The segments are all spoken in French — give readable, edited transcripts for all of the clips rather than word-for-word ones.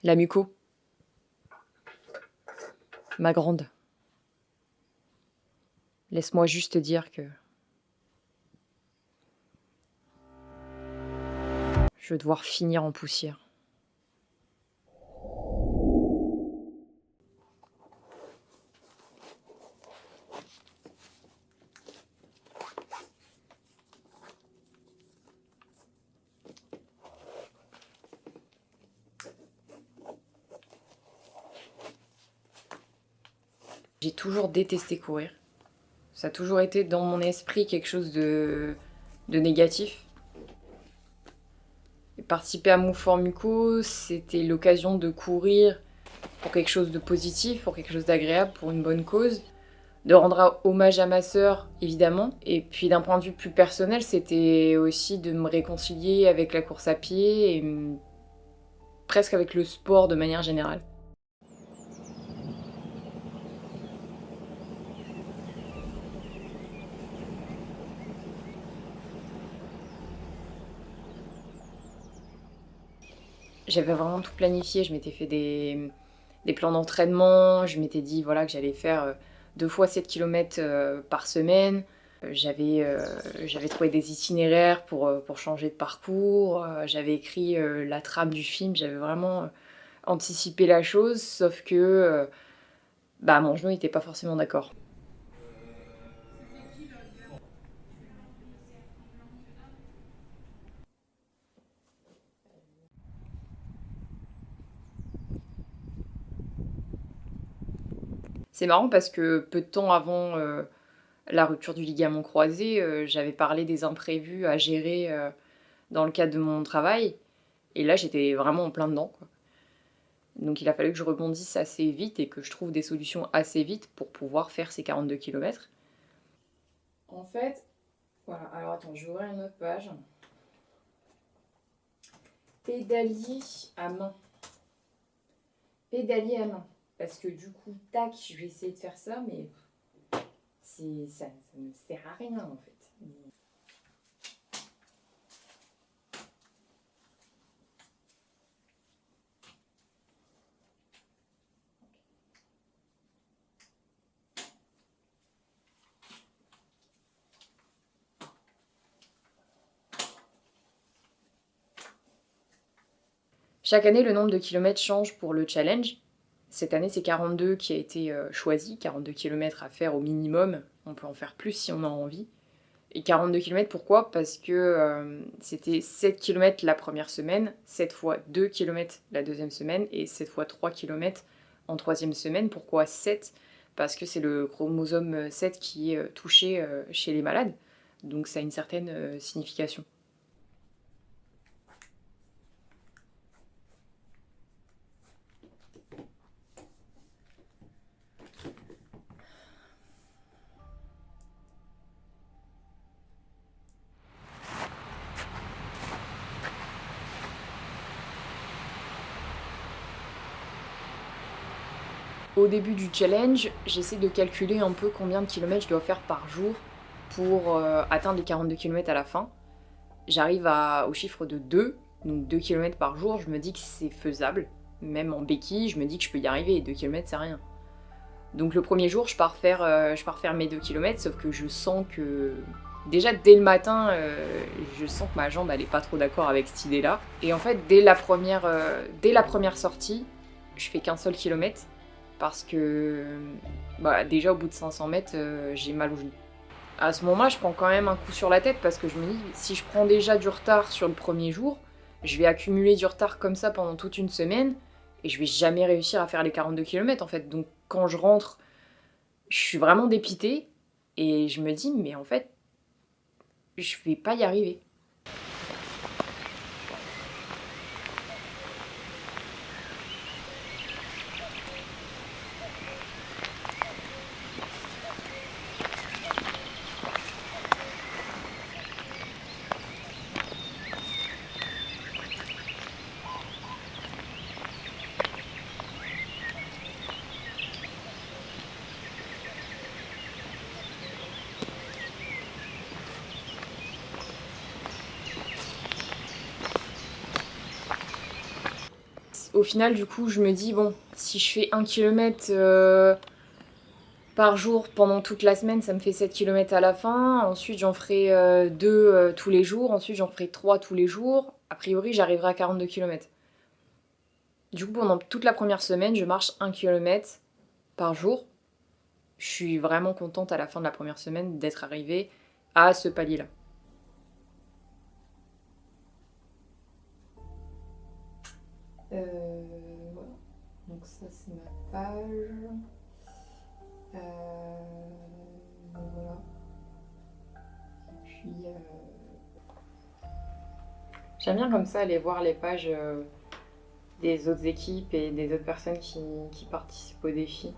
La muco. Ma grande. Laisse-moi juste te dire que je vais devoir finir en poussière. J'ai toujours détesté courir. Ça a toujours été dans mon esprit quelque chose de négatif. Et participer à Mouvement Muco, c'était l'occasion de courir pour quelque chose de positif, pour quelque chose d'agréable, pour une bonne cause. De rendre hommage à ma sœur, évidemment. Et puis d'un point de vue plus personnel, c'était aussi de me réconcilier avec la course à pied et presque avec le sport de manière générale. J'avais vraiment tout planifié, je m'étais fait des plans d'entraînement, je m'étais dit voilà, que j'allais faire 2 fois 7 km par semaine. J'avais trouvé des itinéraires pour changer de parcours, j'avais écrit la trame du film, j'avais vraiment anticipé la chose, sauf que mon genou n'était pas forcément d'accord. C'est marrant parce que peu de temps avant la rupture du ligament croisé, j'avais parlé des imprévus à gérer dans le cadre de mon travail. Et là, j'étais vraiment en plein dedans, quoi. Donc il a fallu que je rebondisse assez vite et que je trouve des solutions assez vite pour pouvoir faire ces 42 km. En fait, voilà, alors attends, je vais ouvrir une autre page. Pédalier à main. Pédalier à main. Parce que du coup, tac, je vais essayer de faire ça, mais ça ne sert à rien en fait. Chaque année, le nombre de kilomètres change pour le challenge. Cette année, c'est 42 qui a été choisi, 42 km à faire au minimum. On peut en faire plus si on a envie. Et 42 km, pourquoi? Parce que c'était 7 km la première semaine, 7 fois 2 km la deuxième semaine et 7 fois 3 km en troisième semaine. Pourquoi 7? Parce que c'est le chromosome 7 qui est touché chez les malades. Donc ça a une certaine signification. Au début du challenge, j'essaie de calculer un peu combien de kilomètres je dois faire par jour pour atteindre les 42 km à la fin. J'arrive au chiffre de 2, donc 2 km par jour, je me dis que c'est faisable. Même en béquille, je me dis que je peux y arriver, 2 km c'est rien. Donc le premier jour, je pars faire mes 2 km, sauf que je sens que... Déjà dès le matin, je sens que ma jambe elle est pas trop d'accord avec cette idée-là. Et en fait, dès la première sortie, je fais qu'un seul kilomètre, parce que déjà au bout de 500 mètres, j'ai mal au genou. À ce moment-là, je prends quand même un coup sur la tête parce que je me dis, si je prends déjà du retard sur le premier jour, je vais accumuler du retard comme ça pendant toute une semaine et je vais jamais réussir à faire les 42 km en fait. Donc quand je rentre, je suis vraiment dépitée et je me dis, mais en fait, je vais pas y arriver. Au final, du coup, je me dis, bon, si je fais 1 km par jour pendant toute la semaine, ça me fait 7 km à la fin. Ensuite, j'en ferai 2 tous les jours. Ensuite, j'en ferai 3 tous les jours. A priori, j'arriverai à 42 km. Du coup, pendant toute la première semaine, je marche 1 km par jour. Je suis vraiment contente à la fin de la première semaine d'être arrivée à ce palier-là. Voilà. Donc ça, c'est ma page. Voilà. Et puis, j'aime bien comme ça aller voir les pages des autres équipes et des autres personnes qui participent au défi.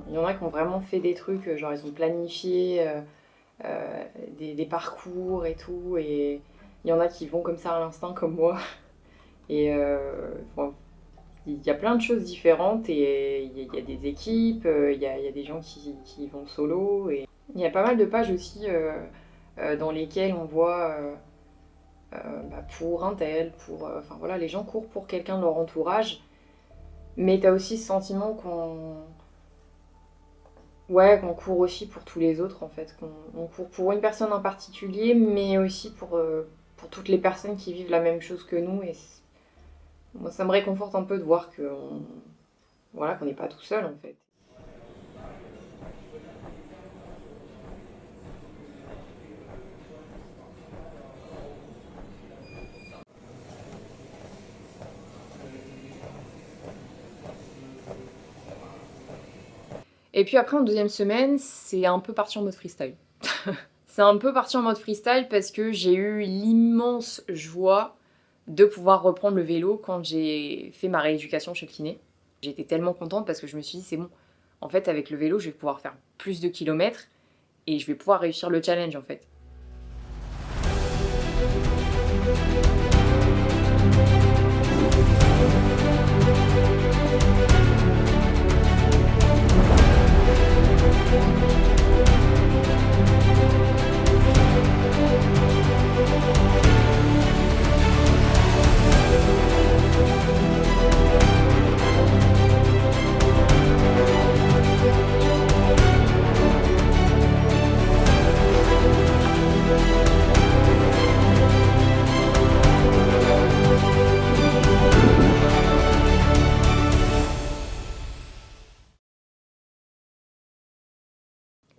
Il y en a qui ont vraiment fait des trucs, genre ils ont planifié des parcours et tout, et il y en a qui vont comme ça à l'instinct comme moi. Et bon, il y a plein de choses différentes, et il y a des équipes, il y a des gens qui vont solo, et il y a pas mal de pages aussi dans lesquelles on voit pour un tel, enfin voilà, les gens courent pour quelqu'un de leur entourage, mais t'as aussi ce sentiment qu'on court aussi pour tous les autres en fait, qu'on court pour une personne en particulier, mais aussi pour toutes les personnes qui vivent la même chose que nous, et moi ça me réconforte un peu de voir qu'on n'est pas tout seul en fait. Et puis après, en deuxième semaine, c'est un peu parti en mode freestyle. C'est un peu parti en mode freestyle parce que j'ai eu l'immense joie de pouvoir reprendre le vélo quand j'ai fait ma rééducation chez le kiné. J'étais tellement contente parce que je me suis dit, c'est bon, en fait, avec le vélo, je vais pouvoir faire plus de kilomètres et je vais pouvoir réussir le challenge, en fait.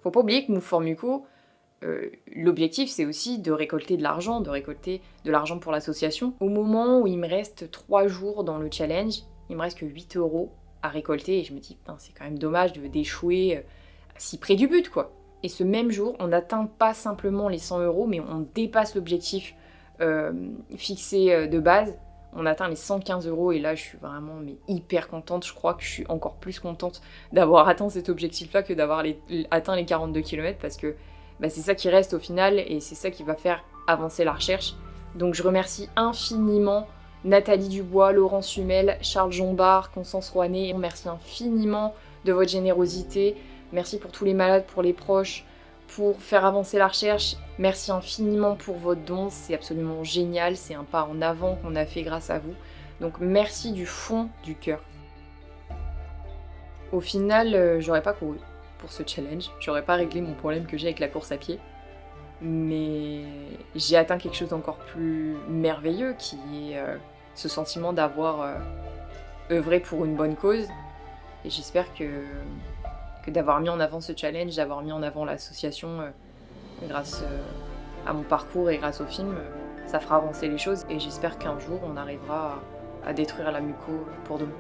Faut pas oublier que Move for Muco, l'objectif c'est aussi de récolter de l'argent, pour l'association. Au moment où il me reste 3 jours dans le challenge, il me reste que 8 € à récolter et je me dis, putain, c'est quand même dommage d'échouer si près du but, quoi. Et ce même jour, on n'atteint pas simplement les 100 €, mais on dépasse l'objectif fixé de base. On atteint les 115 € et là je suis vraiment hyper contente. Je crois que je suis encore plus contente d'avoir atteint cet objectif-là que d'avoir atteint les 42 km parce que c'est ça qui reste au final et c'est ça qui va faire avancer la recherche. Donc je remercie infiniment Nathalie Dubois, Laurence Humel, Charles Jombard, Constance Rouanet. Je remercie infiniment de votre générosité. Merci pour tous les malades, pour les proches, pour faire avancer la recherche. Merci infiniment pour votre don, c'est absolument génial, c'est un pas en avant qu'on a fait grâce à vous. Donc merci du fond du cœur. Au final, j'aurais pas couru pour ce challenge, j'aurais pas réglé mon problème que j'ai avec la course à pied, mais j'ai atteint quelque chose d'encore plus merveilleux qui est ce sentiment d'avoir œuvré pour une bonne cause. Et j'espère que d'avoir mis en avant ce challenge, d'avoir mis en avant l'association grâce à mon parcours et grâce au film, ça fera avancer les choses et j'espère qu'un jour on arrivera à détruire la muco pour de bon.